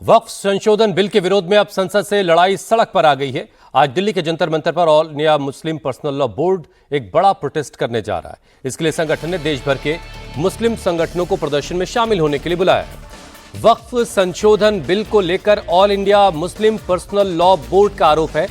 वक्फ संशोधन बिल के विरोध में अब संसद से लड़ाई सड़क पर आ गई है। आज दिल्ली के जंतर मंतर पर all India Muslim personal law board एक बड़ा प्रोटेस्ट करने जा रहा है। इसके लिए संगठन ने देश भर के मुस्लिम संगठनों को प्रदर्शन में शामिल होने के लिए बुलाया है। वक्फ संशोधन बिल को लेकर all India Muslim personal law board का आरोप है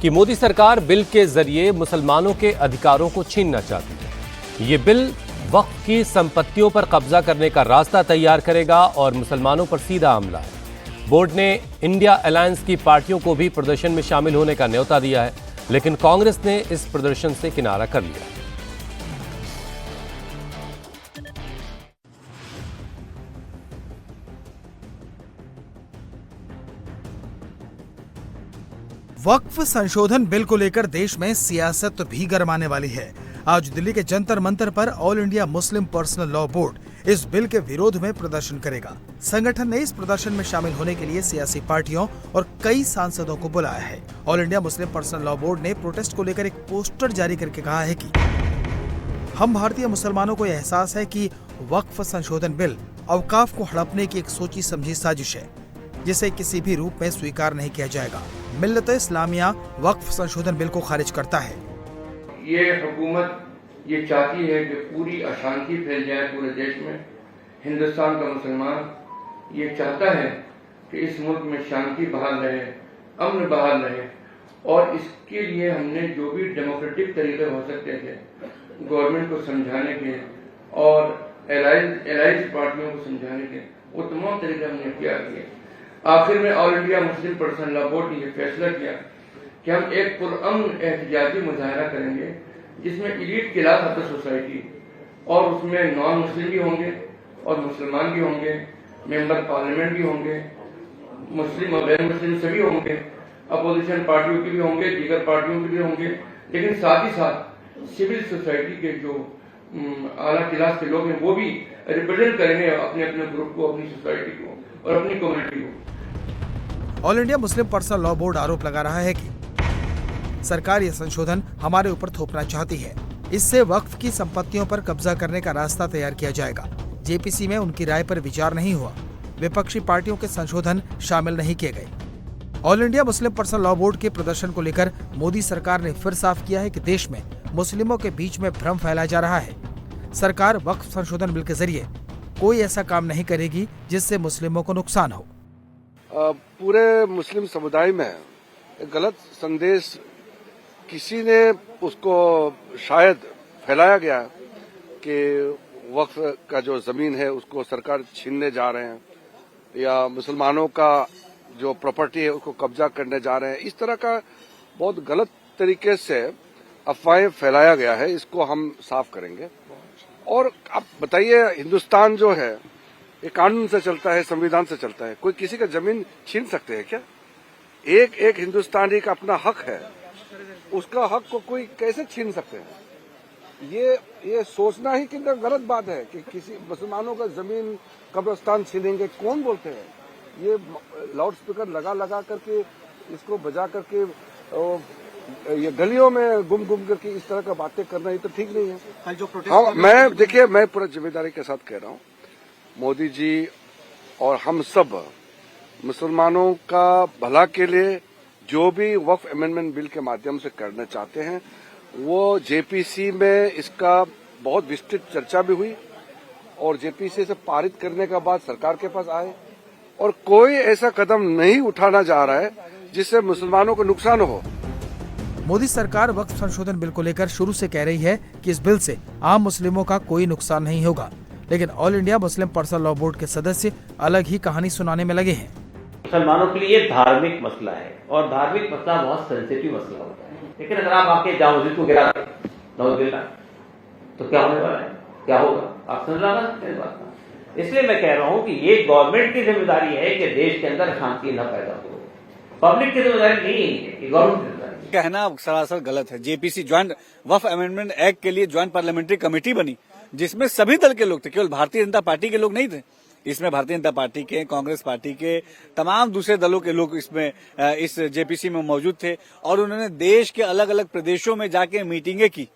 कि मोदी सरकार बिल के जरिए मुसलमानों के अधिकारों को छीनना चाहती है। ये बिल वक्फ की संपत्तियों पर कब्जा करने का रास्ता तैयार करेगा और मुसलमानों पर सीधा हमला है। बोर्ड ने इंडिया अलायंस की पार्टियों को भी प्रदर्शन में शामिल होने का न्योता दिया है, लेकिन कांग्रेस ने इस प्रदर्शन से किनारा कर लिया। वक्फ संशोधन बिल को लेकर देश में सियासत भी गरमाने वाली है। आज दिल्ली के जंतर मंतर पर all India Muslim personal law board इस बिल के विरोध में प्रदर्शन करेगा। संगठन ने इस प्रदर्शन में शामिल होने के लिए सियासी पार्टियों और कई सांसदों को बुलाया है। All India Muslim personal law board ने प्रोटेस्ट को लेकर एक पोस्टर जारी करके कहा है कि हम भारतीय मुसलमानों को यह एहसास है कि वक्फ संशोधन बिल औकाफ को हड़पने की एक सोची समझी साजिश है, जिसे किसी भी रूप में स्वीकार नहीं किया जाएगा। मिल्लत-ए-इस्लामिया वक्फ संशोधन बिल को खारिज करता है। ये हुकूमत ये चाहती है कि पूरी अशांति फैल जाए पूरे देश में। हिंदुस्तान का मुसलमान ये चाहता है कि इस मुल्क में शांति बहाल रहे, अमन बहाल रहे, और इसके लिए हमने जो भी डेमोक्रेटिक तरीके हो सकते थे गवर्नमेंट को समझाने के और एलाइज पार्टियों को समझाने के, वो तमाम तरीके हमने किया किए। आखिर में all India Muslim personal law board ने यह फैसला किया कि हम एक पुरअमन एहतजाजी मुजाहरा करेंगे, जिसमें elite class of the society और उसमें नॉन मुस्लिम भी होंगे और मुसलमान भी होंगे, मेंबर पार्लियामेंट भी होंगे, मुस्लिम और गैर मुस्लिम सभी होंगे, अपोजिशन पार्टियों के भी होंगे, दीगर पार्टियों के भी होंगे, लेकिन साथ ही साथ सिविल सोसाइटी के जो आला क्लास के लोग हैं वो भी रिप्रेजेंट करेंगे अपने अपने ग्रुप को, अपनी सोसाइटी को और अपनी कम्युनिटी को। All India Muslim personal law board आरोप लगा रहा है कि सरकार यह संशोधन हमारे ऊपर थोपना चाहती है। इससे वक्फ की संपत्तियों पर कब्जा करने का रास्ता तैयार किया जाएगा। जेपीसी में उनकी राय पर विचार नहीं हुआ। विपक्षी पार्टियों के संशोधन शामिल नहीं किए गए। All India Muslim personal law board के प्रदर्शन को लेकर मोदी सरकार ने फिर साफ किया है कि देश में मुस्लिमों के बीच में भ्रम फैलाया जा रहा है। सरकार वक्फ संशोधन बिल के जरिए कोई ऐसा काम नहीं करेगी जिससे मुस्लिमों को नुकसान हो। पूरे मुस्लिम समुदाय में एक गलत संदेश किसी ने उसको शायद फैलाया गया कि वक्फ का जो जमीन है उसको सरकार छीनने जा रहे हैं या मुसलमानों का जो प्रॉपर्टी है उसको कब्जा करने जा रहे हैं। इस तरह का बहुत गलत तरीके से अफवाहें फैलाया गया है, इसको हम साफ करेंगे। और आप बताइए, हिंदुस्तान जो है ये कानून से चलता है, संविधान से चलता है। कोई किसी का जमीन छीन सकते हैं क्या? एक एक हिंदुस्तानी का अपना हक है, उसका हक को कोई कैसे छीन सकते हैं? ये सोचना ही कितना गलत बात है कि किसी मुसलमानों का जमीन कब्रिस्तान छीनेंगे। कौन बोलते हैं? ये लाउड स्पीकर लगा करके इसको बजा करके ये गलियों में गुम करके इस तरह का बातें करना, ये तो ठीक नहीं है। हाँ, मैं पूरा जिम्मेदारी के साथ कह रहा हूँ, मोदी जी और हम सब मुसलमानों का भला के लिए जो भी वक्फ अमेंडमेंट बिल के माध्यम से करना चाहते हैं, वो जेपीसी में इसका बहुत विस्तृत चर्चा भी हुई और जेपीसी से पारित करने के बाद सरकार के पास आए, और कोई ऐसा कदम नहीं उठाना जा रहा है जिससे मुसलमानों को नुकसान हो। मोदी सरकार वक्फ संशोधन बिल को लेकर शुरू से कह रही है कि इस बिल से आम मुस्लिमों का कोई नुकसान नहीं होगा, लेकिन all India Muslim personal law board के सदस्य अलग ही कहानी सुनाने में लगे हैं। मुसलमानों के लिए धार्मिक मसला है और धार्मिक मसला बहुत सेंसिटिव मसला होता है, लेकिन अगर आप आके जाओ मस्जिद को गिरा तो क्या होने वाला है, क्या होगा, आप समझ रहा है बात। इसलिए मैं कह रहा हूं कि ये गवर्नमेंट की जिम्मेदारी है कि देश के अंदर शांति न पैदा हो। पब्लिक की जिम्मेदारी नहीं है, ये गवर्नमेंट की जिम्मेदारी। कहना सरासर गलत है। जेपीसी ज्वाइंट वक्फ अमेंडमेंट एक्ट के लिए ज्वाइंट पार्लियामेंट्री कमेटी बनी, जिसमें सभी दल के लोग थे, केवल भारतीय जनता पार्टी के लोग नहीं थे। इसमें भारतीय जनता पार्टी के, कांग्रेस पार्टी के, तमाम दूसरे दलों के लोग इसमें इस जेपीसी में मौजूद थे, और उन्होंने देश के अलग अलग प्रदेशों में जाके मीटिंगें की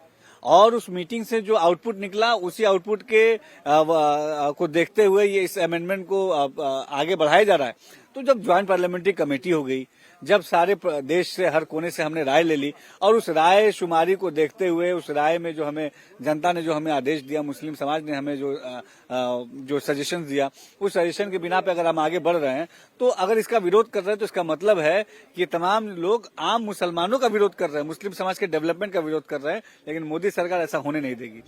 और उस मीटिंग से जो आउटपुट निकला उसी आउटपुट के को देखते हुए ये इस अमेंडमेंट को आगे बढ़ाया जा रहा है। तो जब ज्वाइंट पार्लियामेंट्री कमेटी हो गई, जब सारे देश से हर कोने से हमने राय ले ली और उस राय शुमारी को देखते हुए उस राय में जो हमें जनता ने जो हमें आदेश दिया, मुस्लिम समाज ने हमें जो सजेशन दिया, उस सजेशन के बिना पे अगर हम आगे बढ़ रहे हैं तो अगर इसका विरोध कर रहे हैं तो इसका मतलब है कि तमाम लोग आम मुसलमानों का विरोध कर रहे हैं, मुस्लिम समाज के डेवलपमेंट का विरोध कर रहे हैं। लेकिन मोदी सरकार ऐसा होने नहीं देगी।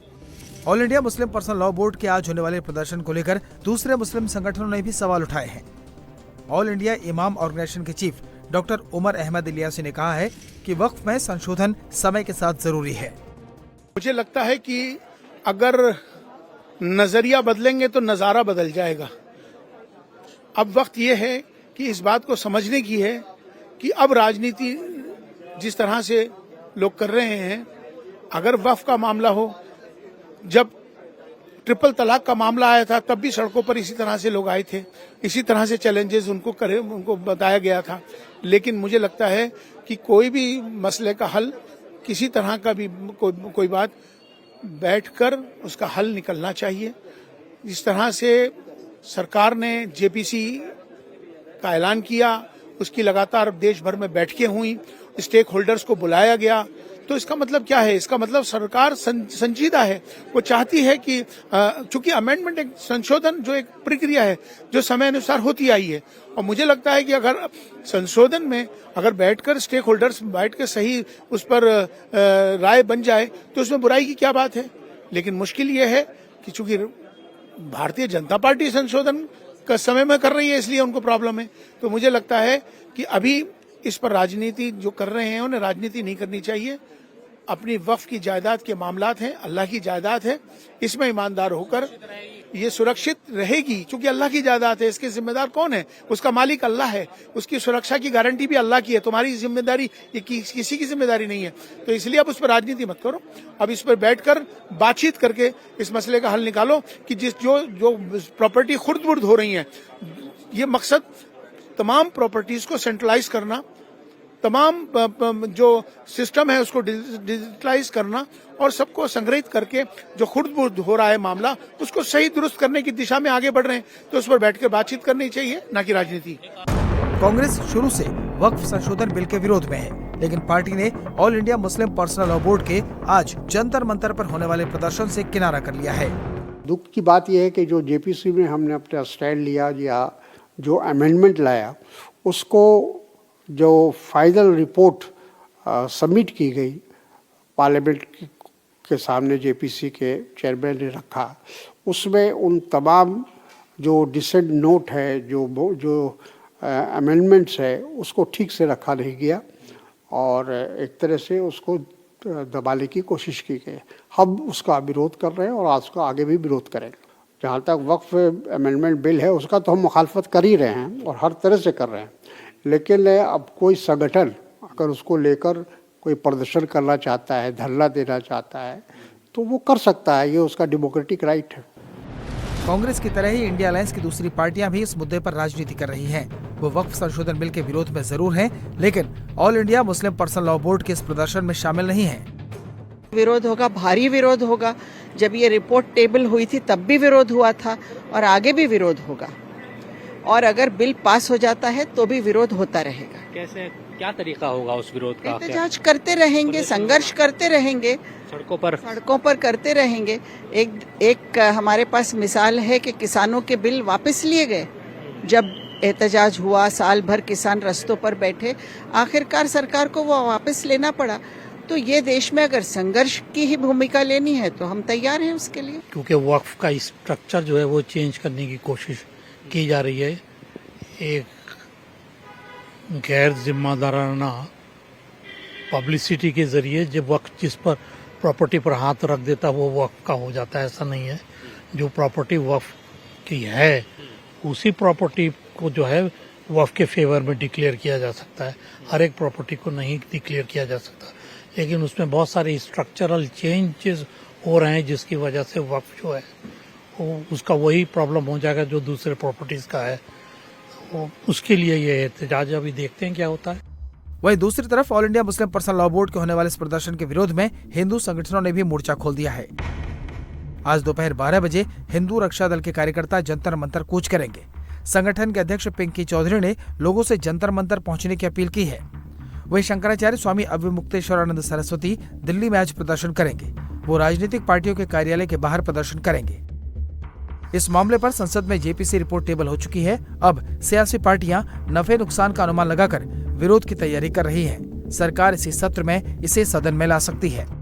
All India Muslim personal law board के आज होने वाले प्रदर्शन को लेकर दूसरे मुस्लिम संगठनों ने भी सवाल उठाए हैं। ऑल इंडिया इमाम ऑर्गेनाइजेशन के चीफ डॉक्टर उमर अहमद इलियासी ने कहा है कि वक्फ में संशोधन समय के साथ जरूरी है। मुझे लगता है कि अगर नजरिया बदलेंगे तो नजारा बदल जाएगा। अब वक्त ये है कि इस बात को समझने की है कि अब राजनीति जिस तरह से लोग कर रहे हैं, अगर वक्फ का मामला हो, जब ट्रिपल तलाक का मामला आया था तब भी सड़कों पर इसी तरह से लोग आए थे, इसी तरह से चैलेंजेस उनको बताया गया था। लेकिन मुझे लगता है कि कोई भी मसले का हल, किसी तरह का भी कोई बात, बैठकर उसका हल निकलना चाहिए। जिस तरह से सरकार ने जेपीसी का ऐलान किया, उसकी लगातार देश भर में बैठकें हुई, स्टेक होल्डर्स को बुलाया गया, तो इसका मतलब क्या है? इसका मतलब सरकार संजीदा है। वो चाहती है कि चूंकि अमेंडमेंट एक संशोधन जो एक प्रक्रिया है जो समय अनुसार होती आई है, और मुझे लगता है कि अगर संशोधन में अगर बैठकर स्टेक होल्डर्स बैठ के सही उस पर राय बन जाए तो उसमें बुराई की क्या बात है। लेकिन मुश्किल ये है कि चूंकि भारतीय जनता पार्टी संशोधन का समय में कर रही है, इसलिए उनको प्रॉब्लम है। तो मुझे लगता है कि अभी इस पर राजनीति जो कर रहे हैं उन्हें राजनीति नहीं करनी चाहिए। अपनी वक्फ की जायदाद के मामलात हैं, अल्लाह की जायदाद है, इसमें ईमानदार होकर ये सुरक्षित रहेगी। क्योंकि अल्लाह की जायदाद है, इसके जिम्मेदार कौन है? उसका मालिक अल्लाह है, उसकी सुरक्षा की गारंटी भी अल्लाह की है। तुम्हारी जिम्मेदारी ये किसी की जिम्मेदारी नहीं है। तो इसलिए अब उस पर राजनीति मत करो, अब इस पर बैठकर बातचीत करके इस मसले का हल निकालो कि जो प्रॉपर्टी खुर्द बुर्द हो रही है, ये मकसद तमाम प्रॉपर्टीज को सेंट्रलाइज करना, तमाम जो सिस्टम है उसको डिजिटलाइज करना और सबको संग्रहित करके जो खुर्द बुर्द हो रहा है मामला, उसको सही दुरुस्त करने की दिशा में आगे बढ़ रहे हैं। तो उस पर बैठकर बातचीत करनी चाहिए, ना कि राजनीति। कांग्रेस शुरू से वक्फ संशोधन बिल के विरोध में है, लेकिन पार्टी ने all India Muslim personal law board के आज जंतर मंतर पर होने वाले प्रदर्शन से किनारा कर लिया है। दुख की बात यह है कि जो जेपीसी में हमने अपना स्टैंड लिया या जो अमेंडमेंट लाया, उसको जो फाइनल रिपोर्ट सबमिट की गई पार्लियामेंट के सामने जेपीसी के चेयरमैन ने रखा, उसमें उन तमाम जो डिसेंट नोट है, जो अमेंडमेंट्स है, उसको ठीक से रखा नहीं गया और एक तरह से उसको दबाने की कोशिश की गई। हम उसका विरोध कर रहे हैं और आज का आगे भी विरोध करेंगे। जहाँ तक वक्फ अमेंडमेंट बिल है उसका तो हम मुखालफत कर ही रहे हैं और हर तरह से कर रहे हैं। लेकिन अब कोई संगठन अगर उसको लेकर कोई प्रदर्शन करना चाहता है, धरना देना चाहता है, तो वो कर सकता है, ये उसका डेमोक्रेटिक राइट है। कांग्रेस की तरह ही इंडिया अलायंस की दूसरी पार्टियां भी इस मुद्दे पर राजनीति कर रही हैं। वो वक्फ संशोधन बिल के विरोध में जरूर हैं, लेकिन all India Muslim personal law board के इस प्रदर्शन में शामिल नहीं हैं। विरोध होगा, भारी विरोध होगा। जब ये रिपोर्ट टेबल हुई थी तब भी विरोध हुआ था और आगे भी विरोध होगा, और अगर बिल पास हो जाता है तो भी विरोध होता रहेगा। कैसे, क्या तरीका होगा उस विरोध का? एहतजाज करते रहेंगे, संघर्ष करते रहेंगे, सड़कों पर करते रहेंगे। एक हमारे पास मिसाल है कि किसानों के बिल वापस लिए गए। जब एहतजाज हुआ, साल भर किसान रस्तों पर बैठे, आखिरकार सरकार को वो वापस लेना पड़ा। तो ये देश में अगर संघर्ष की ही भूमिका लेनी है तो हम तैयार हैं उसके लिए। क्योंकि वक्फ का स्ट्रक्चर जो है वो चेंज करने की कोशिश की जा रही है। एक गैर जिम्मेदाराना पब्लिसिटी के जरिए जब वक्फ जिस पर प्रॉपर्टी पर हाथ रख देता वो वक्फ का हो जाता है, ऐसा नहीं है। जो प्रॉपर्टी वक्फ की है उसी प्रॉपर्टी को जो है वक्फ के फेवर में डिक्लेयर किया जा सकता है, हर एक प्रॉपर्टी को नहीं डिक्लेयर किया जा सकता। लेकिन उसमें बहुत सारे स्ट्रक्चरल चेंजेस हो रहे हैं जिसकी वजह से वक्फ जो है उसका वही प्रॉब्लम हो जाएगा जो दूसरे प्रॉपर्टीज का है। उसके लिए ये एहतजाज अभी देखते हैं क्या होता है। वहीं दूसरी तरफ all India Muslim personal law board के होने वाले इस प्रदर्शन के विरोध में हिंदू संगठनों ने भी मोर्चा खोल दिया है। आज दोपहर 12 बजे हिंदू रक्षा दल के कार्यकर्ता जंतर मंतर कूच करेंगे। संगठन के अध्यक्ष पिंकी चौधरी ने लोगों से जंतर मंतर पहुंचने की अपील की है। वहीं शंकराचार्य स्वामी अवमुक्तेश्वरानंद सरस्वती दिल्ली में आज प्रदर्शन करेंगे। वो राजनीतिक पार्टियों के कार्यालय के बाहर प्रदर्शन करेंगे। इस मामले पर संसद में जेपीसी रिपोर्ट टेबल हो चुकी है। अब सियासी पार्टियां नफे नुकसान का अनुमान लगाकर विरोध की तैयारी कर रही हैं। सरकार इसी सत्र में इसे सदन में ला सकती है।